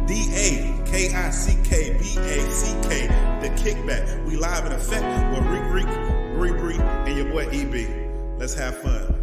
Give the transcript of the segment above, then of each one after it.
DAKICKBACK, the kickback. We live in effect with Reek, Bree, and your boy EB. Let's have fun.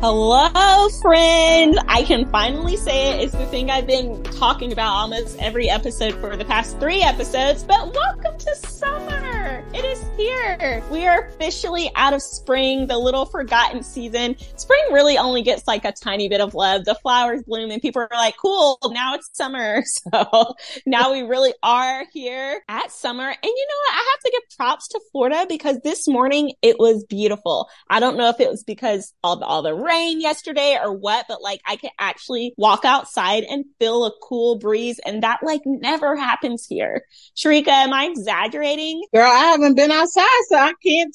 Hello, friends. I can finally say it. It's the thing I've been talking about almost every episode for the past 3 episodes, but welcome to summer. It is here. We are officially out of spring, the little forgotten season. Spring really only gets like a tiny bit of love. The flowers bloom and people are like, cool, now it's summer. So now we really are here at summer. And you know what? I have to give props to Florida because this morning it was beautiful. I don't know if it was because of all the rain yesterday or what, but like I could actually walk outside and feel a cool breeze, and that like never happens here. Sharika, am I exaggerating? Girl, I haven't been outside, so I can't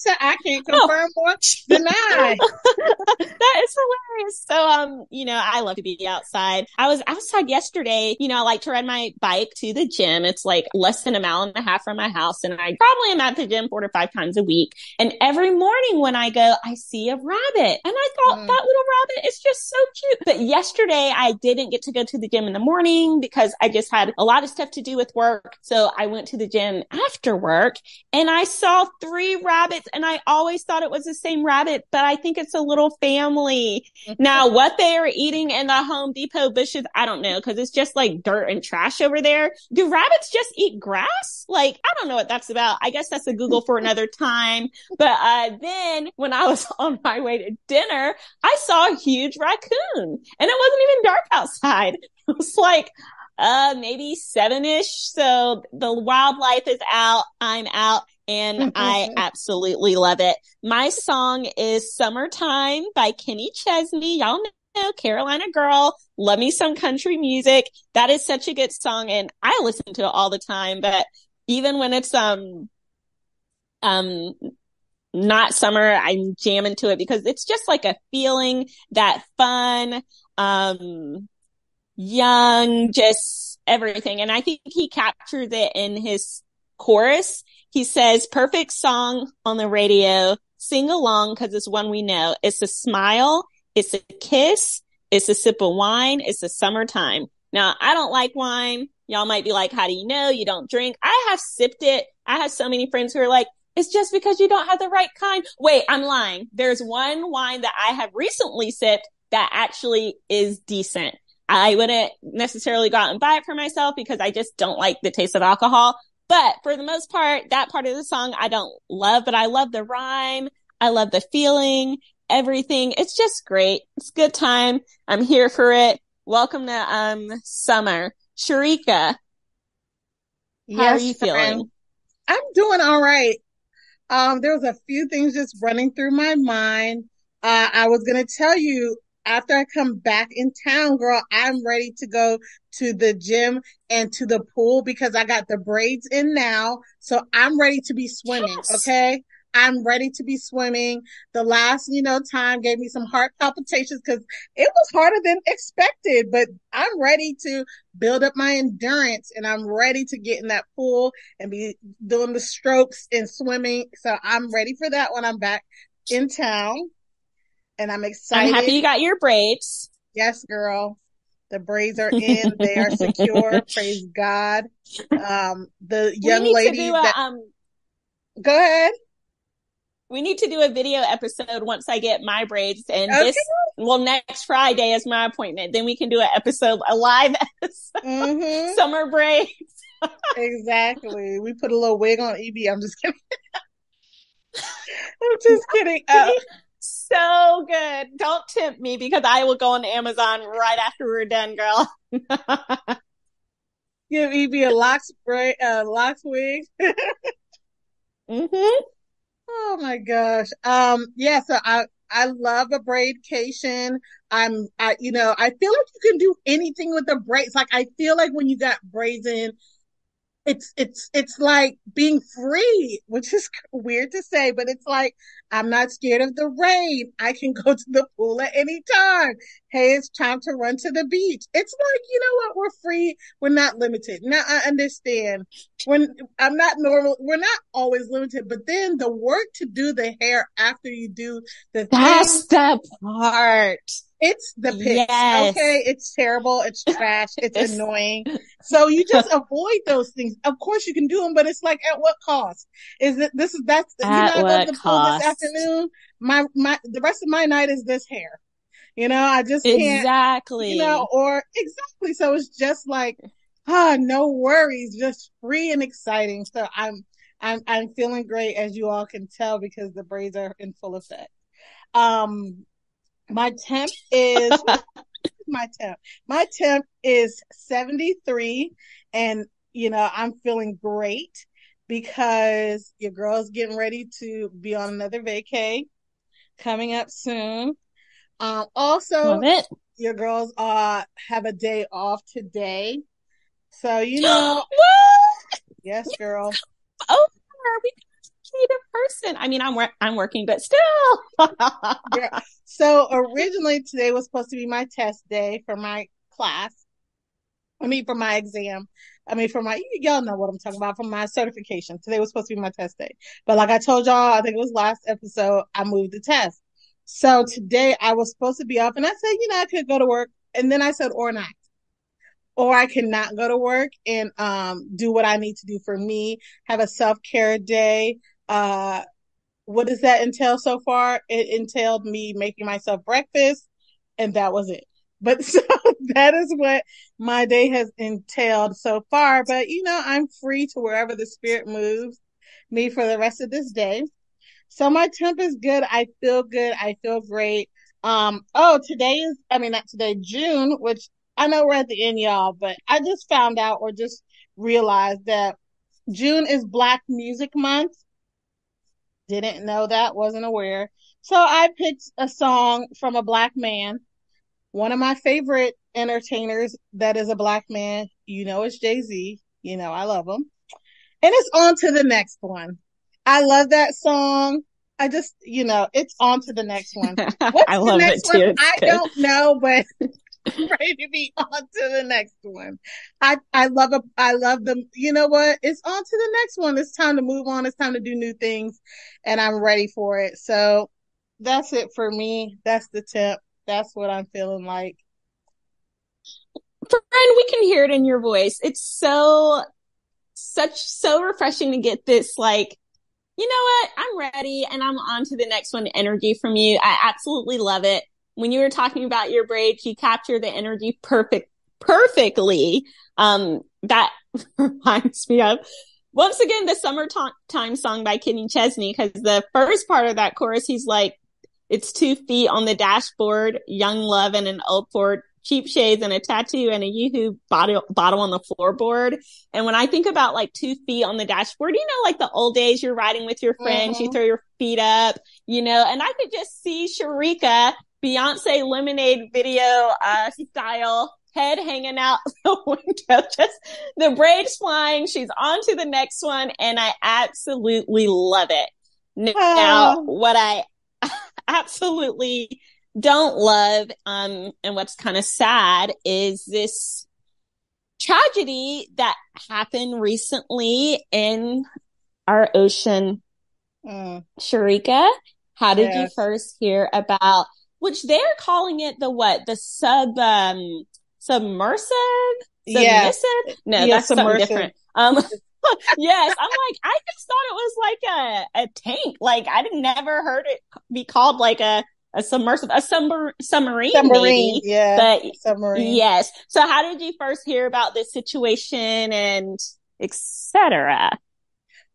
confirm or deny. That is hilarious. So I love to be outside. I was outside yesterday. I like to ride my bike to the gym. It's like less than a mile and a half from my house, and I probably am at the gym 4 to 5 times a week. And every morning when I go, I see a rabbit, and I thought that little rabbit is just so cute. But yesterday I didn't get to go to the gym in the morning because I just had a lot of stuff to do with work. So I went to the gym after work and I saw 3 rabbits, and I always thought it was the same rabbit, but I think it's a little family. Now, what they are eating in the Home Depot bushes, I don't know, because it's just like dirt and trash over there. Do rabbits just eat grass? Like, I don't know what that's about. I guess that's a Google for another time. But then when I was on my way to dinner, I saw a huge raccoon, and it wasn't even dark outside. It was like maybe 7-ish. So the wildlife is out. I'm out. And I absolutely love it. My song is Summertime by Kenny Chesney. Y'all know, Carolina girl. Love me some country music. That is such a good song, and I listen to it all the time. But even when it's not summer, I'm jamming to it because it's just like a feeling, that fun, young, just everything. And I think he captures it in his chorus. He says, perfect song on the radio. Sing along because it's one we know. It's a smile. It's a kiss. It's a sip of wine. It's the summertime. Now, I don't like wine. Y'all might be like, how do you know you don't drink? I have sipped it. I have so many friends who are like, it's just because you don't have the right kind. Wait, I'm lying. There's one wine that I have recently sipped that actually is decent. I wouldn't necessarily go out and buy it for myself because I just don't like the taste of alcohol. But for the most part, that part of the song I don't love, but I love the rhyme. I love the feeling, everything. It's just great. It's a good time. I'm here for it. Welcome to summer. Sharika, how are you feeling? I'm doing all right. There was a few things just running through my mind. I was going to tell you, after I come back in town, girl, I'm ready to go to the gym and to the pool because I got the braids in now. So I'm ready to be swimming. Yes. Okay. I'm ready to be swimming. The last, time gave me some heart palpitations because it was harder than expected, but I'm ready to build up my endurance, and I'm ready to get in that pool and be doing the strokes and swimming. So I'm ready for that when I'm back in town. And I'm excited. I'm happy you got your braids. Yes, girl. The braids are in. They are secure. Praise God. The young lady go ahead. We need to do a video episode once I get my braids. And next Friday is my appointment. Then we can do an episode, a live episode. Summer braids. Exactly. We put a little wig on EB. I'm just kidding. I'm just kidding. So good. Don't tempt me because I will go on Amazon right after we're done, girl. Give EB a locks wig. Oh my gosh. So I love a braidcation. I feel like you can do anything with the braids. Like, I feel like when you got braids in, it's like being free, which is weird to say, but it's like, I'm not scared of the rain. I can go to the pool at any time. Hey, it's time to run to the beach. It's like, you know what? We're free. We're not limited. Now I understand we're not always limited, but then the work to do the hair after you do the that's the part. It's the pics. Yes. Okay. It's terrible. It's trash. It's It's annoying. So you just avoid those things. Of course you can do them, but it's like, at what cost? Is it, at I go to what the pool this cost? afternoon. The rest of my night is this hair. I just can't, Exactly. or exactly. So it's just like, no worries, just free and exciting. So I'm feeling great, as you all can tell, because the braids are in full effect. Um, my temp is my temp. My temp is 73, and I'm feeling great because your girl's getting ready to be on another vacay coming up soon. Also, Love it. your girls have a day off today, so What? yes, girl. Oh, we need a person. I mean, I'm working, but still. Yeah. So originally today was supposed to be my test day for my class. I mean, for my exam. I mean, y'all know what I'm talking about, for my certification. Today was supposed to be my test day. But like I told y'all, I think it was last episode, I moved the test. So today I was supposed to be off, and I said, I could go to work. And then I said, or not. Or I cannot go to work and do what I need to do for me, have a self-care day. What does that entail so far? It entailed me making myself breakfast, and that was it. But so that is what my day has entailed so far. But I'm free to wherever the spirit moves me for the rest of this day. So my temp is good. I feel good. I feel great. Not today, June, which I know we're at the end, y'all, but I just found out, or just realized, that June is Black Music Month. Didn't know that, wasn't aware. So I picked a song from a Black man, one of my favorite entertainers that is a Black man. It's Jay-Z. I love him. And it's on to the next one. I love that song. I just, it's on to the next one. What's I the love next it one? too. It's I good. don't know, but ready to be on to the next one. I love them. You know what? It's on to the next one. It's time to move on. It's time to do new things, and I'm ready for it. So that's it for me. That's the tip. That's what I'm feeling like. Friend, we can hear it in your voice. It's so refreshing to get this, like, you know what? I'm ready and I'm on to the next one energy from you. I absolutely love it. When you were talking about your braids, you capture the energy perfectly. That reminds me of, once again, the Summertime song by Kenny Chesney, because the first part of that chorus, he's like, it's 2 feet on the dashboard, young love and an old Ford, cheap shades and a tattoo and a Yoo-hoo bottle on the floorboard. And when I think about like 2 feet on the dashboard, like the old days, you're riding with your friends, you throw your feet up, and I could just see Sharika, Beyonce Lemonade video style, head hanging out the window, just the braids flying. She's on to the next one, and I absolutely love it. Now, what I absolutely don't love, and what's kind of sad, is this tragedy that happened recently in our ocean. Sharika, how did you first hear about, which they're calling it the submersive? Submissive? No, that's something different. Yes, I'm like, I just thought it was like a tank. Like, I never heard it be called like a submersive, submarine maybe. Yeah, but submarine. Yes. So how did you first hear about this situation and etc.?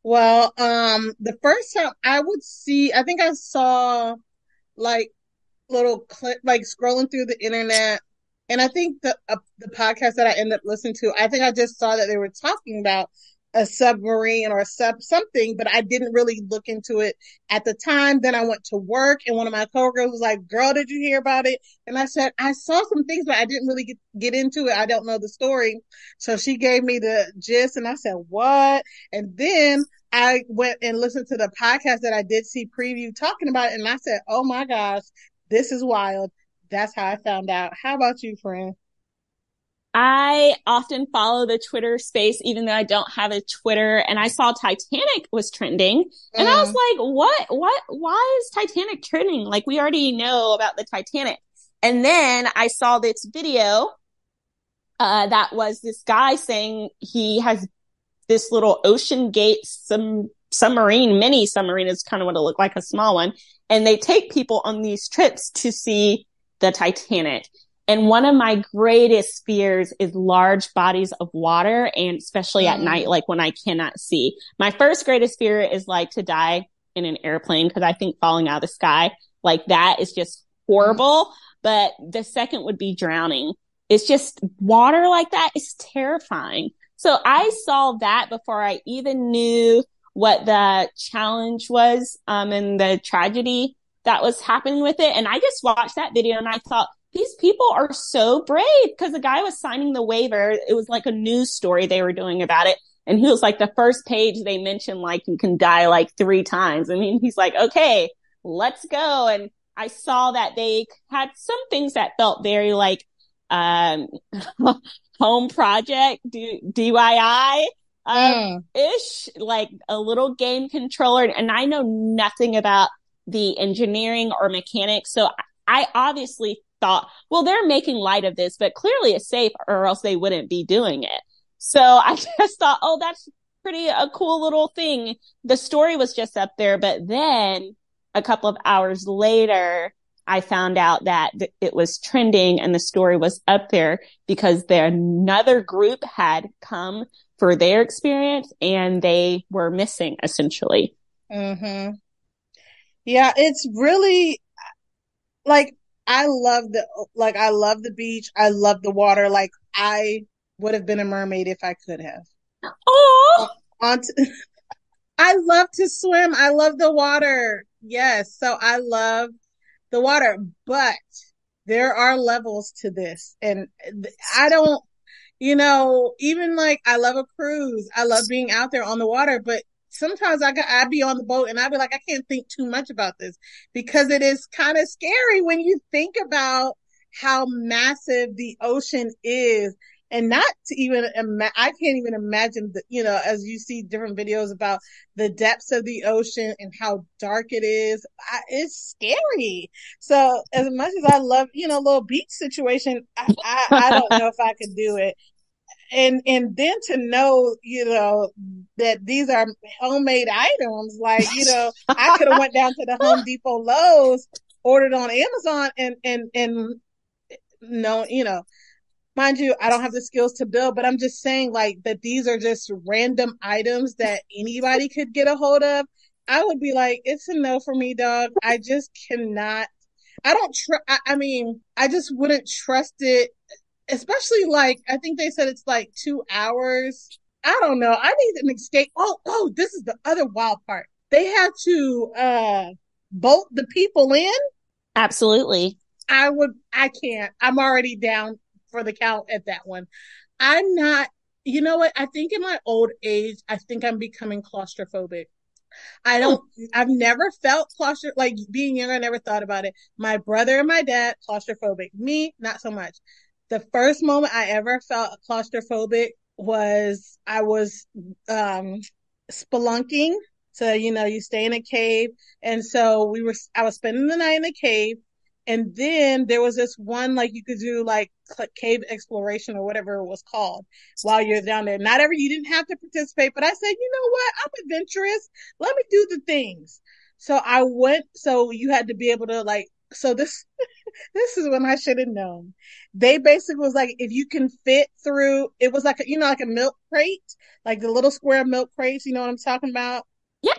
Well, the first time I think I saw like little clip, like scrolling through the internet, and I think the podcast that I ended up listening to, I think I just saw that they were talking about a submarine or something, but I didn't really look into it at the time. Then I went to work, and one of my coworkers was like, "Girl, did you hear about it?" And I said, "I saw some things, but I didn't really get into it. I don't know the story." So she gave me the gist, and I said, "What?" And then I went and listened to the podcast that I did see preview talking about it, and I said, "Oh my gosh, this is wild." That's how I found out. How about you, friend? I often follow the Twitter space, even though I don't have a Twitter, and I saw Titanic was trending, and I was like, why is Titanic trending? Like, we already know about the Titanic. And then I saw this video that was this guy saying he has this little Ocean Gate submarine, mini submarine is kind of what it looked like, a small one. And they take people on these trips to see the Titanic. And one of my greatest fears is large bodies of water, and especially at night, like when I cannot see. My first greatest fear is like to die in an airplane, because I think falling out of the sky like that is just horrible. But the second would be drowning. It's just water like that is terrifying. So I saw that before I even knew what the challenge was, and the tragedy that was happening with it. And I just watched that video and I thought, these people are so brave, because the guy was signing the waiver. It was like a news story they were doing about it. And he was like, the first page they mentioned, like, you can die like 3 times. I mean, he's like, okay, let's go. And I saw that they had some things that felt very like, home project, DIY, ish, like a little game controller. And I know nothing about the engineering or mechanics. So I obviously thought, well, they're making light of this, but clearly it's safe, or else they wouldn't be doing it. So I just thought, oh, that's a cool little thing. The story was just up there, but then a couple of hours later, I found out that it was trending and the story was up there because another group had come for their experience and they were missing, essentially. Mm-hmm. Yeah, it's really like, I love the beach. I love the water. Like, I would have been a mermaid if I could have. Oh, I love to swim. I love the water. Yes. So I love the water, but there are levels to this. And I don't, even like, I love a cruise. I love being out there on the water, but sometimes I'd be on the boat and I'd be like, I can't think too much about this, because it is kind of scary when you think about how massive the ocean is. And not to even, I can't even imagine as you see different videos about the depths of the ocean and how dark it is, it's scary. So as much as I love, little beach situation, I don't know if I could do it. And then to know, that these are homemade items, like, I could have went down to the Home Depot, Lowe's, ordered on Amazon and no, mind you, I don't have the skills to build, but I'm just saying, like, that these are just random items that anybody could get a hold of. I would be like, it's a no for me, dog. I just cannot. I just wouldn't trust it. Especially, like, I think they said it's like 2 hours. I don't know. I need an escape. Oh, this is the other wild part. They had to bolt the people in. Absolutely. I can't. I'm already down for the count at that one. I'm not, you know what? I think in my old age, I think I'm becoming claustrophobic. I've never felt like being younger. I never thought about it. My brother and my dad, claustrophobic. Me, not so much. The first moment I ever felt claustrophobic was I was spelunking. So, you stay in a cave. And so I was spending the night in the cave. And then there was this one, like, you could do like cave exploration or whatever it was called while you're down there. You didn't have to participate, but I said, you know what? I'm adventurous. Let me do the things. So I went, so you had to be able to this is when I should have known. They basically was like, if you can fit through, it was like like a milk crate, like the little square milk crates. You know what I'm talking about? Yeah.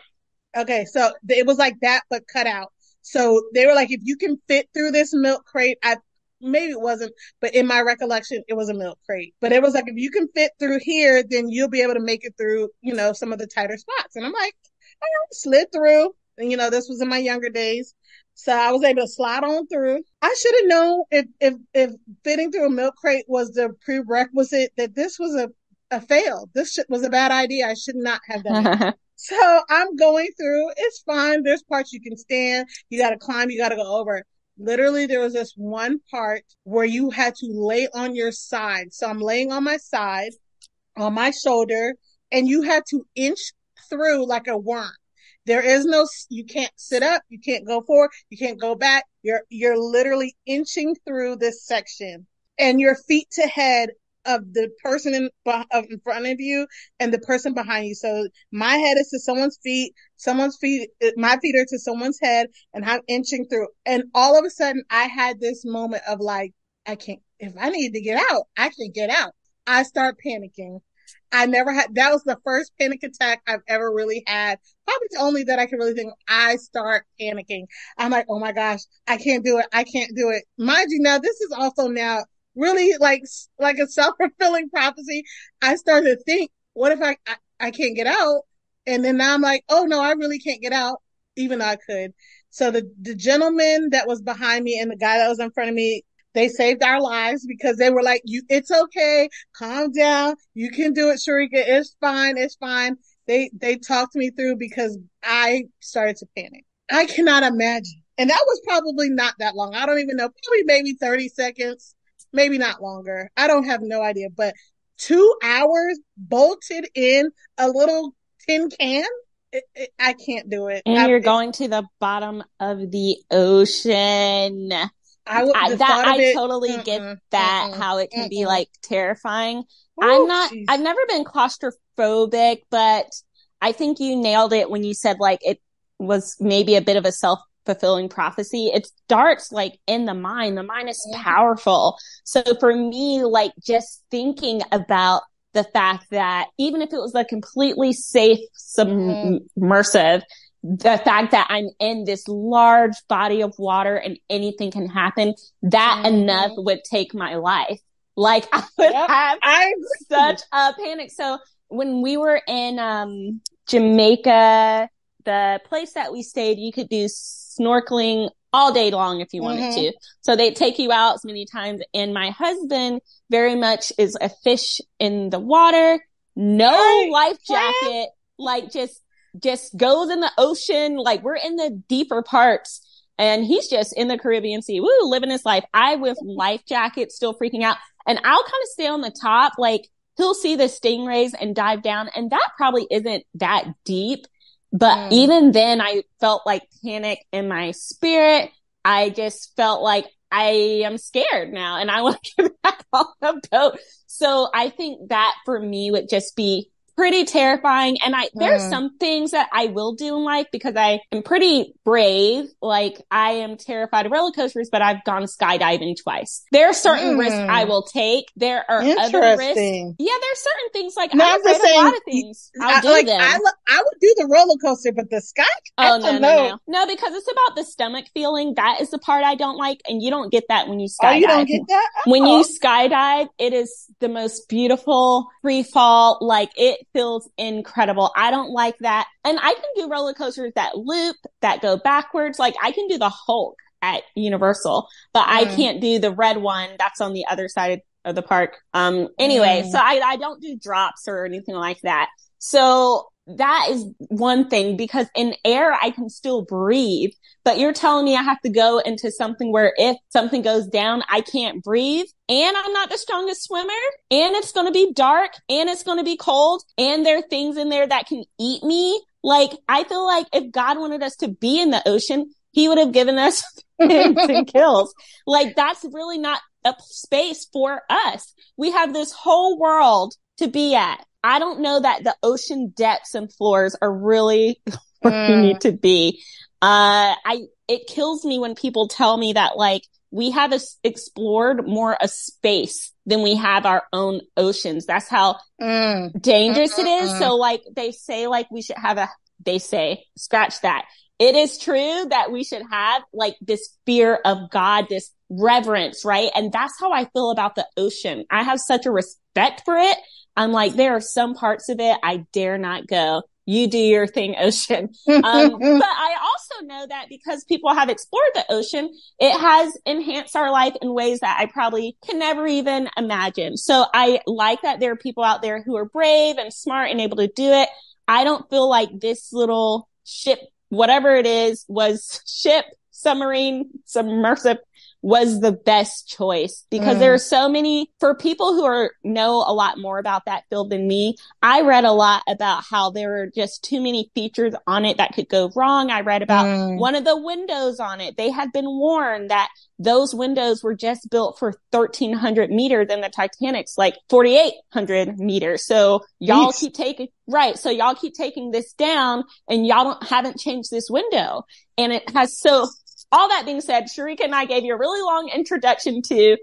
Okay. So it was like that, but cut out. So they were like, if you can fit through this milk crate, maybe it wasn't, but in my recollection, it was a milk crate. But it was like, if you can fit through here, then you'll be able to make it through, some of the tighter spots. And I'm like, all right, slid through. And, this was in my younger days. So I was able to slide on through. I should have known if fitting through a milk crate was the prerequisite, that this was a fail. This was a bad idea. I should not have done it. So I'm going through. It's fine. There's parts you can stand. You got to climb. You got to go over. Literally, there was this one part where you had to lay on your side. So I'm laying on my side, on my shoulder, and you had to inch through like a worm. There is you can't sit up. You can't go forward. You can't go back. You're literally inching through this section, and your feet to head of the person in front of you and the person behind you. So my head is to someone's feet, my feet are to someone's head, and I'm inching through. And all of a sudden I had this moment of like, I can't, if I need to get out, I can get out. I start panicking. That was the first panic attack I've ever really had. Probably the only that I can really think of. I start panicking. I'm like, oh my gosh, I can't do it. I can't do it. Mind you, now this is also now really like a self-fulfilling prophecy. I started to think, what if I can't get out? And then now I'm like, oh no, I really can't get out, even though I could. So the gentleman that was behind me and the guy that was in front of me, they saved our lives because they were like, it's okay. Calm down. You can do it, Sharika. It's fine. It's fine. They talked me through because I started to panic. I cannot imagine. And that was probably not that long. I don't even know. Probably maybe 30 seconds. Maybe not longer. I don't have no idea, but 2 hours bolted in a little tin can. I can't do it. And you're going to the bottom of the ocean. I totally get that, how it can be like terrifying. I've never been claustrophobic, but I think you nailed it when you said like it was maybe a bit of a self-fulfilling prophecy. It starts like in the mind. The mind is powerful. So for me, like just thinking about the fact that even if it was a completely safe submersive, the fact that I'm in this large body of water and anything can happen, that enough would take my life. Like I would have such a panic. So when we were in Jamaica, the place that we stayed, you could do snorkeling all day long if you wanted to. So they take you out as many times. And my husband very much is a fish in the water, no life jacket, like just goes in the ocean. Like we're in the deeper parts and he's just in the Caribbean Sea, living his life. I with life jacket, still freaking out. And I'll kind of stay on the top. Like he'll see the stingrays and dive down. And that probably isn't that deep. But even then I felt like panic in my spirit. I just felt like I am scared now and I want to get back on the boat. So I think that for me would just be pretty terrifying. And there's some things that I will do in life because I am pretty brave. Like I am terrified of roller coasters, but I've gone skydiving twice. There are certain risks I will take. There are other risks. Yeah, there's certain things like I'm afraid of a lot of things. I'll do them. I would do the roller coaster, but the sky. No, because it's about the stomach feeling. That is the part I don't like, and you don't get that when you skydive. Oh, you don't get that? When you skydive, it is the most beautiful free fall. Like it feels incredible. I don't like that. And I can do roller coasters that loop, that go backwards. Like I can do the Hulk at Universal, but I can't do the red one that's on the other side of the park. Anyway, so I don't do drops or anything like that. So that is one thing, because in air, I can still breathe, but you're telling me I have to go into something where if something goes down, I can't breathe, and I'm not the strongest swimmer, and it's going to be dark, and it's going to be cold, and there are things in there that can eat me. Like, I feel like if God wanted us to be in the ocean, he would have given us fins and gills. Like, that's really not a space for us. We have this whole world to be at. I don't know that the ocean depths and floors are really where we need to be. It kills me when people tell me that like we have explored more a space than we have our own oceans. That's how dangerous it is. So like they say like we should have scratch that. It is true that we should have like this fear of God, this reverence, right? And that's how I feel about the ocean. I have such a respect for it. I'm like, there are some parts of it I dare not go. You do your thing, ocean. But I also know that because people have explored the ocean, it has enhanced our life in ways that I probably can never even imagine. So I like that there are people out there who are brave and smart and able to do it. I don't feel like this little ship, whatever it is, was ship, submarine, submersive, was the best choice, because there are so many, for people who know a lot more about that field than me. I read a lot about how there were just too many features on it that could go wrong. I read about one of the windows on it. They had been warned that those windows were just built for 1,300 meters and the Titanic's like 4,800 meters. So y'all keep taking, right. So y'all keep taking this down and y'all haven't changed this window. And it has, so all that being said, Sharika and I gave you a really long introduction to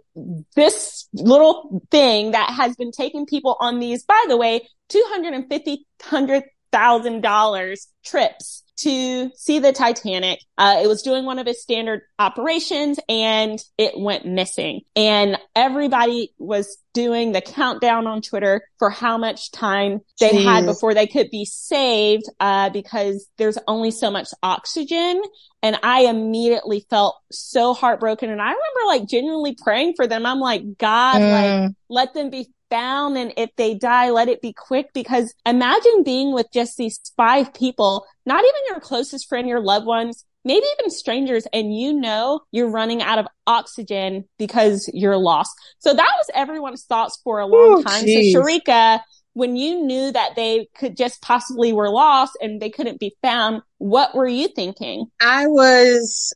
this little thing that has been taking people on these, by the way, $100,000 trips to see the Titanic. It was doing one of its standard operations and it went missing. And everybody was doing the countdown on Twitter for how much time they had before they could be saved, because there's only so much oxygen. And I immediately felt so heartbroken. And I remember like genuinely praying for them. I'm like, God, like, let them be found. And if they die, let it be quick, because imagine being with just these 5 people, not even your closest friend, your loved ones, maybe even strangers, and you know you're running out of oxygen because you're lost. So that was everyone's thoughts for a long time. Geez. So Sharika, when you knew that they could just possibly were lost and they couldn't be found, what were you thinking? I was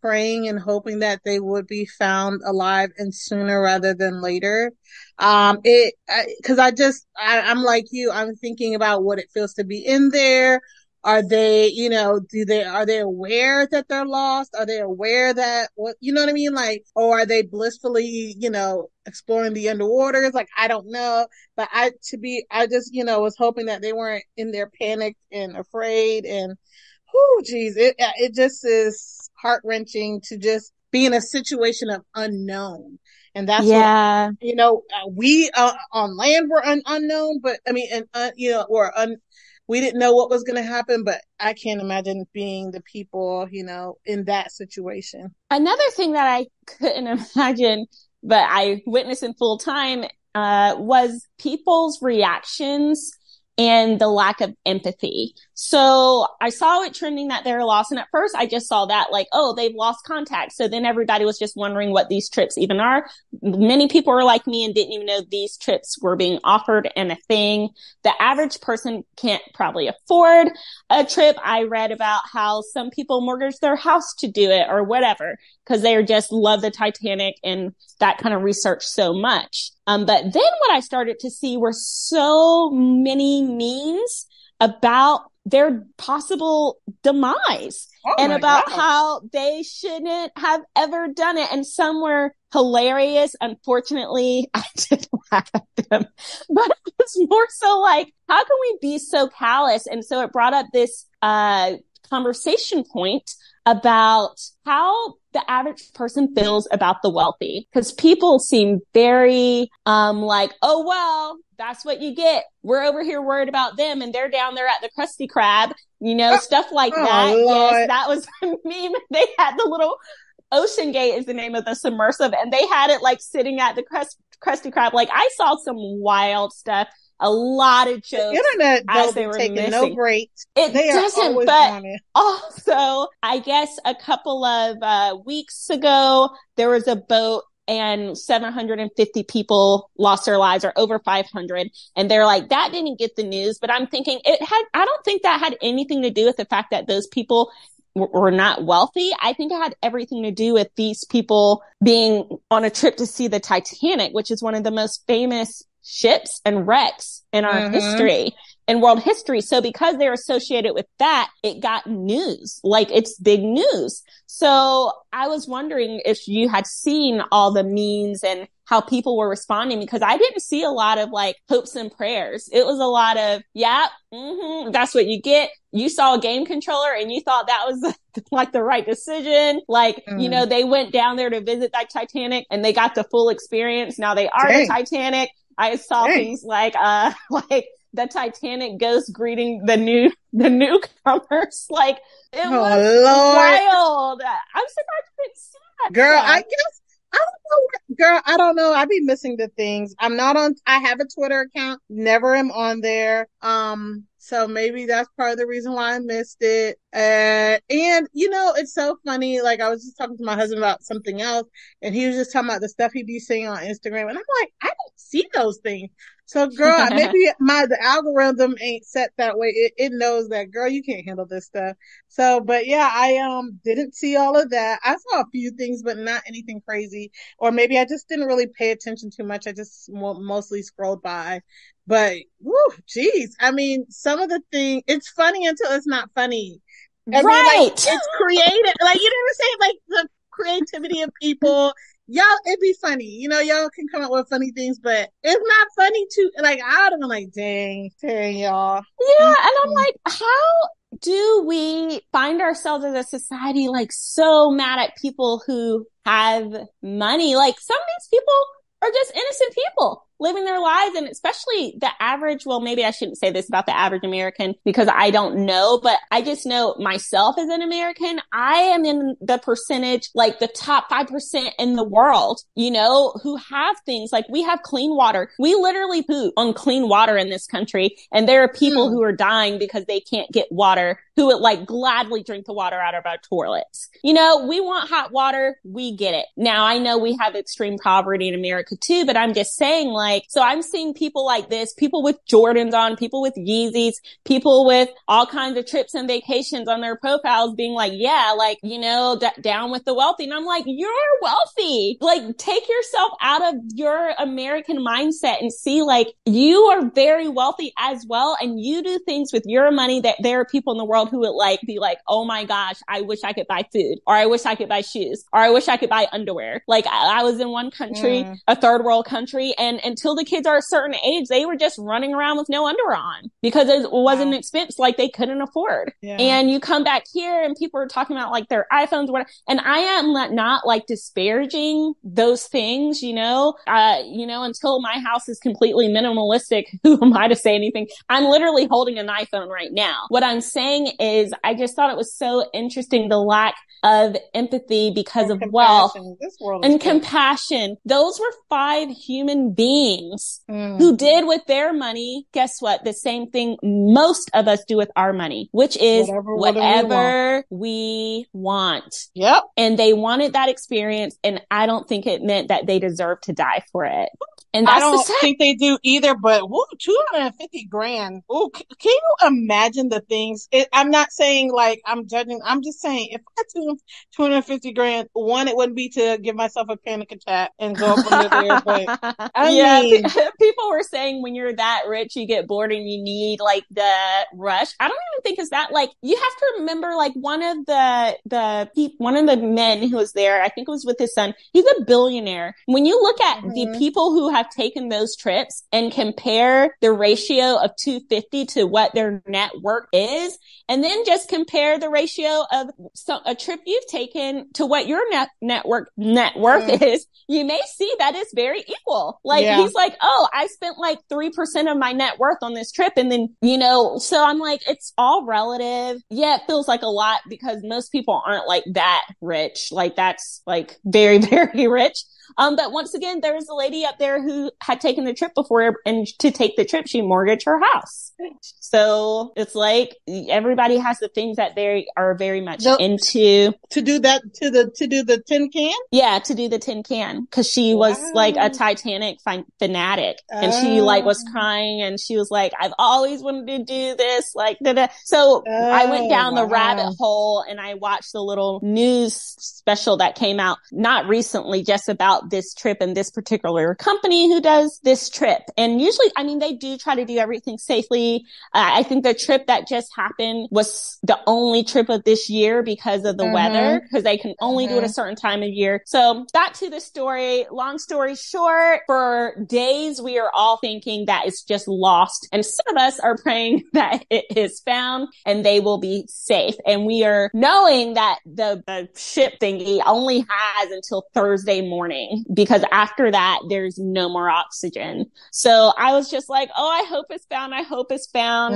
praying and hoping that they would be found alive and sooner rather than later. I'm like you, I'm thinking about what it feels to be in there. Are they, are they aware that they're lost? Are they aware that you know what I mean? Like, or are they blissfully, exploring the underwaters? Like, I don't know, but I just, was hoping that they weren't in there panicked and afraid. And geez, it just is heart wrenching to just be in a situation of unknown. And that's what, we on land were unknown, but I mean, we didn't know what was going to happen, but I can't imagine being the people, in that situation. Another thing that I couldn't imagine, but I witnessed in full time, was people's reactions and the lack of empathy. So I saw it trending that they're lost. And at first I just saw that like, oh, they've lost contact. So then everybody was just wondering what these trips even are. Many people were like me and didn't even know these trips were being offered and a thing. The average person can't probably afford a trip. I read about how some people mortgage their house to do it or whatever, because they just love the Titanic and that kind of research so much. But then what I started to see were so many memes about their possible demise and about how they shouldn't have ever done it. And some were hilarious. Unfortunately, I didn't laugh at them, but it was more so like, how can we be so callous? And so it brought up this, conversation point about how the average person feels about the wealthy, because people seem very like, oh well, that's what you get, we're over here worried about them and they're down there at the Krusty Krab, stuff like that. Lord. Yes, that was a meme. They had the little Ocean Gate is the name of the submersive, and they had it like sitting at the Krusty Krab. Like, I saw some wild stuff. A lot of jokes. The internet doesn't take no breaks. It doesn't, but also, I guess a couple of weeks ago, there was a boat and 750 people lost their lives, or over 500. And they're like, that didn't get the news. But I'm thinking I don't think that had anything to do with the fact that those people were not wealthy. I think it had everything to do with these people being on a trip to see the Titanic, which is one of the most famous ships and wrecks in our history, in world history. So because they're associated with that, it got news, like it's big news. So I was wondering if you had seen all the memes and how people were responding, because I didn't see a lot of like hopes and prayers. It was a lot of, that's what you get. You saw a game controller and you thought that was like the right decision. Like, they went down there to visit that Titanic and they got the full experience. Now they are the Titanic. I saw things like the Titanic ghost greeting the newcomers. Like, it was wild. I'm surprised you didn't see that. Girl, stuff. I guess I don't know, girl. I don't know. I be missing the things. I'm not on. I have a Twitter account. Never am on there. So maybe that's part of the reason why I missed it. And you know, it's so funny. Like I was just talking to my husband about something else, and he was just talking about the stuff he be seeing on Instagram, and I'm like, I don't see those things. So, girl, maybe the algorithm ain't set that way. It knows that, girl, you can't handle this stuff. So, but yeah, I didn't see all of that. I saw a few things, but not anything crazy. Or maybe I just didn't really pay attention too much. I just mostly scrolled by. But, whoo, geez. I mean, some of the things, it's funny until it's not funny. I mean, like, it's creative. Like, you know what I'm saying? Like, the creativity of people. Y'all, it'd be funny. You know, y'all can come up with funny things, but it's not funny to, like, I would have been like, dang, y'all. Yeah, and I'm like, how do we find ourselves as a society, like, so mad at people who have money? Like, some of these people are just innocent people living their lives. And especially the average, well, maybe I shouldn't say this about the average American because I don't know, but I just know myself as an American, I am in the percentage, like the top 5% in the world, you know, who have things like we have clean water. We literally poop on clean water in this country. And there are people who are dying because they can't get water, who would like gladly drink the water out of our toilets. You know, we want hot water. We get it. Now I know we have extreme poverty in America too, but I'm just saying like, so I'm seeing people like this, people with Jordans on, people with Yeezys, people with all kinds of trips and vacations on their profiles being like, yeah, like, you know, down with the wealthy. And I'm like, you're wealthy. Like, take yourself out of your American mindset and see like you are very wealthy as well. And you do things with your money that there are people in the world who would like be like, oh my gosh, I wish I could buy food, or I wish I could buy shoes, or I wish I could buy underwear. Like I was in one country, a third world country, and until the kids are a certain age, they were just running around with no underwear on because it wasn't an expense like they couldn't afford. Yeah. And you come back here and people are talking about like their iPhones, whatever. And I am not like disparaging those things, you know, until my house is completely minimalistic, who am I to say anything? I'm literally holding an iPhone right now. What I'm saying is I just thought it was so interesting, the lack of empathy because of wealth and compassion. Those were 5 human beings who did with their money, guess what? The same thing most of us do with our money, which is whatever we want. Yep. And they wanted that experience, and I don't think it meant that they deserve to die for it. And that's I don't think they do either, but woo, 250 grand. Ooh, can you imagine the things? I'm not saying like I'm judging. I'm just saying if I had 250 grand, one, it wouldn't be to give myself a panic attack and go up under there. But I mean, people were saying when you're that rich, you get bored and you need like the rush. I don't even think it's that. Like you have to remember, like one of the men who was there, I think it was with his son. He's a billionaire. When you look at the people who have taken those trips and compare the ratio of 250 to what their net worth is, and then just compare the ratio of a trip you've taken to what your net worth is, you may see that it's very equal. Like he's like, oh, I spent like 3% of my net worth on this trip. And then, you know, so I'm like, it's all relative. Yeah, it feels like a lot because most people aren't like that rich. Like that's like very, very rich. But once again, there was a lady up there who had taken the trip before, and to take the trip, she mortgaged her house. So it's like everybody has the things that they are very much into. To do that, to do the tin can? Yeah, to do the tin can. Cause she was like a Titanic fanatic, and she like was crying, and she was like, I've always wanted to do this. Like, da-da. So I went down the rabbit hole, and I watched the little news special that came out not recently, just about this trip and this particular company who does this trip. And usually, I mean, they do try to do everything safely. I think the trip that just happened was the only trip of this year because of the weather, because they can only do it a certain time of year. So back to the story. Long story short, for days, we are all thinking that it's just lost. And some of us are praying that it is found and they will be safe. And we are knowing that the ship thingy only has until Thursday morning. dying because after that, there's no more oxygen. So I was just like, oh, I hope it's found. I hope it's found.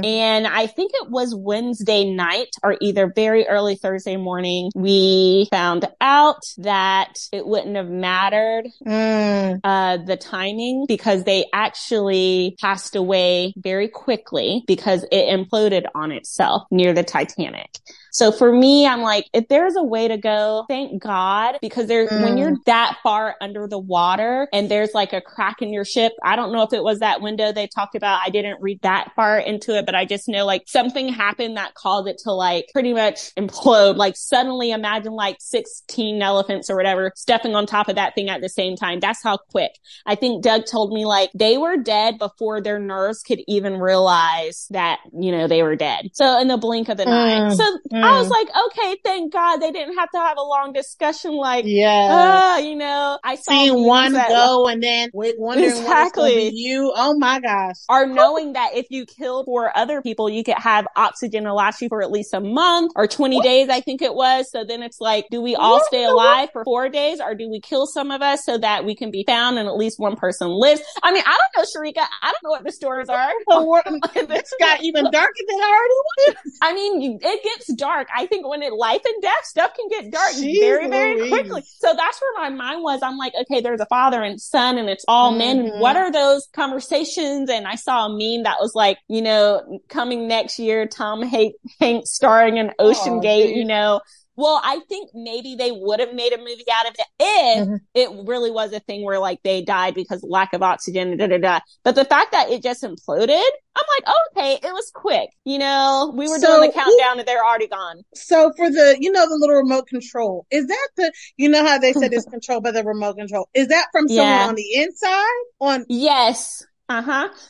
And I think it was Wednesday night or either very early Thursday morning, we found out that it wouldn't have mattered the timing because they actually passed away very quickly because it imploded on itself near the Titanic. So for me, I'm like, if there's a way to go, thank God, because there's when you're that far under the water and there's like a crack in your ship. I don't know if it was that window they talked about. I didn't read that far into it, but I just know like something happened that caused it to like pretty much implode. Like suddenly imagine like 16 elephants or whatever stepping on top of that thing at the same time. That's how quick. I think Doug told me like they were dead before their nerves could even realize that, you know, they were dead. So in the blink of an eye. So I was like, okay, thank God they didn't have to have a long discussion. Like, you know, I saw seeing one go and then wondering what it's going to be you. Oh my gosh. Or knowing that if you killed 4 other people, you could have oxygen to last you for at least a month or 20 days, I think it was. So then it's like, do we all stay alive for 4 days or do we kill some of us so that we can be found and at least one person lives? I mean, I don't know, Sharika. I don't know what the stories are. It's got even darker than it already was. I mean, it gets dark. I think when life and death stuff can get dark very, very quickly. So that's where my mind was. I'm like, okay, there's a father and son and it's all men. What are those conversations? And I saw a meme that was like, you know, coming next year, Tom Hanks starring in Ocean Gate, you know. Well, I think maybe they would have made a movie out of it if it really was a thing where like they died because of lack of oxygen, But the fact that it just imploded, I'm like, oh, okay, it was quick. You know, we were doing the countdown and they're already gone. So for the, you know, the little remote control, is that the, you know how they said it's controlled by the remote control? Is that from someone on the inside? Yes.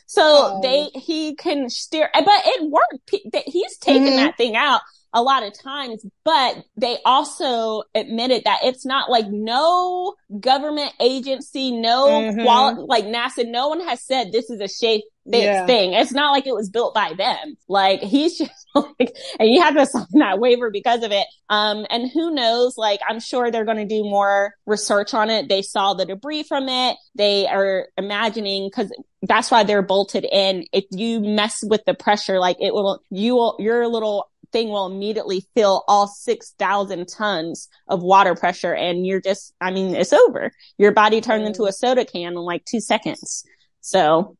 So he can steer, but it worked. He's taken that thing out a lot of times, but they also admitted that it's not like no government agency, no quality, like NASA, no one has said this is a safe thing. It's not like it was built by them. Like he's just like, and you have to sign that waiver because of it. And who knows, like I'm sure they're going to do more research on it. They saw the debris from it. They are imagining, cause that's why they're bolted in. If you mess with the pressure, like your little thing will immediately fill all 6,000 tons of water pressure. And you're just, I mean, it's over. Your body turns into a soda can in like 2 seconds. So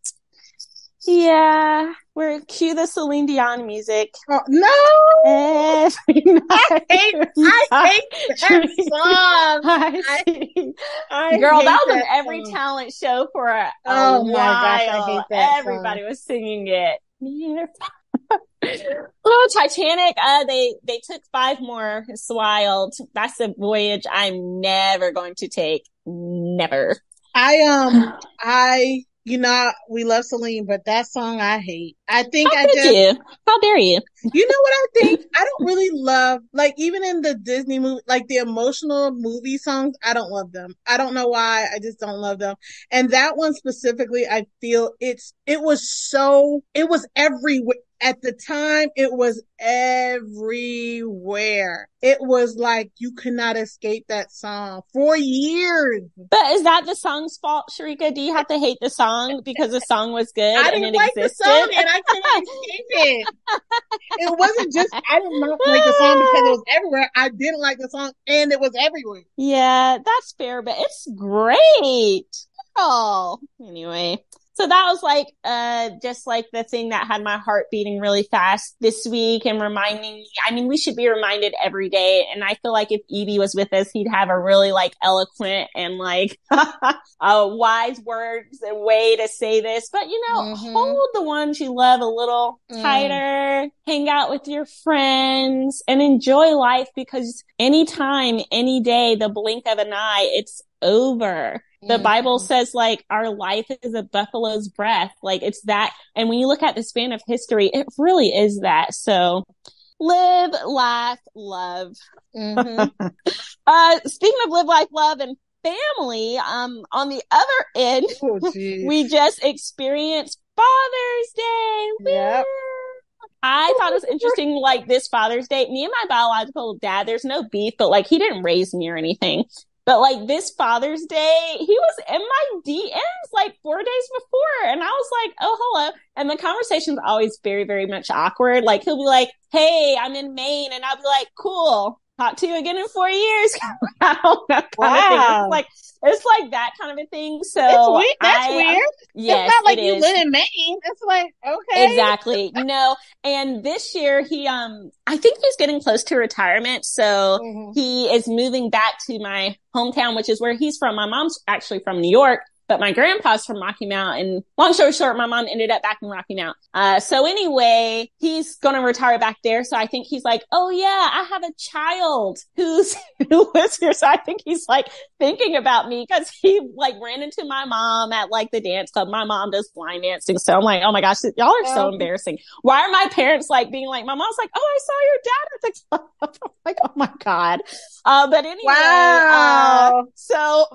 yeah, we're cue the Celine Dion music. Oh, no! I hate that song. Girl, that was an every talent show for a while. My gosh, I hate that Everybody was singing it. Oh, Titanic, they took 5 more. It's wild. That's a voyage I'm never going to take. Never. You know, we love Celine, but that song I hate. I think How dare you? You know what I think? I don't really love, like, even in the Disney movie, like the emotional movie songs, I don't love them. I don't know why. I just don't love them. And that one specifically, I feel it was everywhere. At the time, it was everywhere. It was like you could not escape that song for years. But is that the song's fault, Sharika? Do you have to hate the song because the song was good I didn't like existed? The song and I couldn't escape it. It wasn't just, I did not like the song because it was everywhere. I didn't like the song and it was everywhere. Yeah, that's fair, but it's great. Oh, anyway. So that was like, just like the thing that had my heart beating really fast this week and reminding me, I mean, we should be reminded every day. And I feel like if Evie was with us, he'd have a really like eloquent and like, wise words and way to say this, but you know, hold the ones you love a little tighter, hang out with your friends and enjoy life because anytime, any day, the blink of an eye, it's over. The Bible says like our life is a buffalo's breath. Like it's that. And when you look at the span of history, it really is that. So live, laugh, love. Speaking of live, life, love and family, on the other end, we just experienced Father's Day. Yep. I thought it was interesting, like this Father's Day, me and my biological dad, there's no beef, but like he didn't raise me or anything. But like this Father's Day, he was in my DMs like 4 days before. And I was like, oh, hello. And the conversation's always very, very much awkward. Like he'll be like, hey, I'm in Maine. And I'll be like, cool. Talk to you again in 4 years. I don't know. Wow. It's like that kind of a thing. So it's weird. That's weird. Yes, it's not like you is. live in Maine. It's like, okay. Exactly. And this year I think he's getting close to retirement. So he is moving back to my hometown, which is where he's from. My mom's actually from New York, but my grandpa's from Rocky Mount. And long story short, my mom ended up back in Rocky Mount. So anyway, he's going to retire back there. So I think he's like, oh yeah, I have a child who lives here. So I think he's like thinking about me because he like ran into my mom at like the dance club. My mom does line dancing. So I'm like, oh my gosh, y'all are so embarrassing. Why are my parents like being like, my mom's like, oh, I saw your dad at the club. I'm like, oh my God. But anyway, wow. So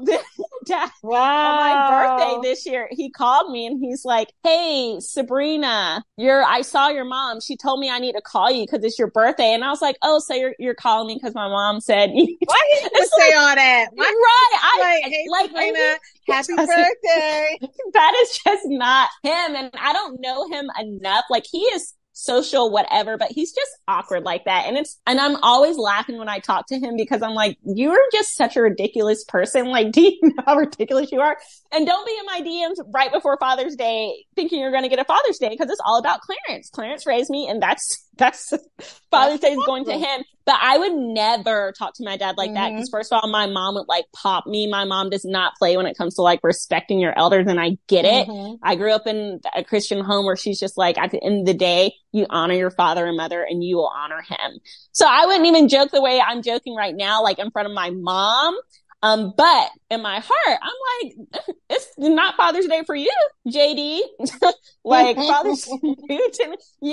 dad, wow. On my birthday this year, he called me and he's like, hey, Sabrina, I saw your mom. She told me I need to call you because it's your birthday. And I was like, oh, so you're calling me because my mom said. Why did you say all that? Right. Hey, Sabrina, happy birthday. That is just not him. And I don't know him enough. Like he is social, whatever, but he's just awkward like that. And I'm always laughing when I talk to him because I'm like, you're just such a ridiculous person. Like, do you know how ridiculous you are? And don't be in my DMs right before Father's Day thinking you're going to get a Father's Day because it's all about Clarence. Clarence raised me and that's Father's Day is going to him. But I would never talk to my dad like that because first of all, my mom would like pop me. My mom does not play when it comes to like respecting your elders, and I get it. I grew up in a Christian home where she's just like, at the end of the day, you honor your father and mother and you will honor him. So I wouldn't even joke the way I'm joking right now, like in front of my mom. But in my heart, I'm like, it's not Father's Day for you, JD. Like Father's Day,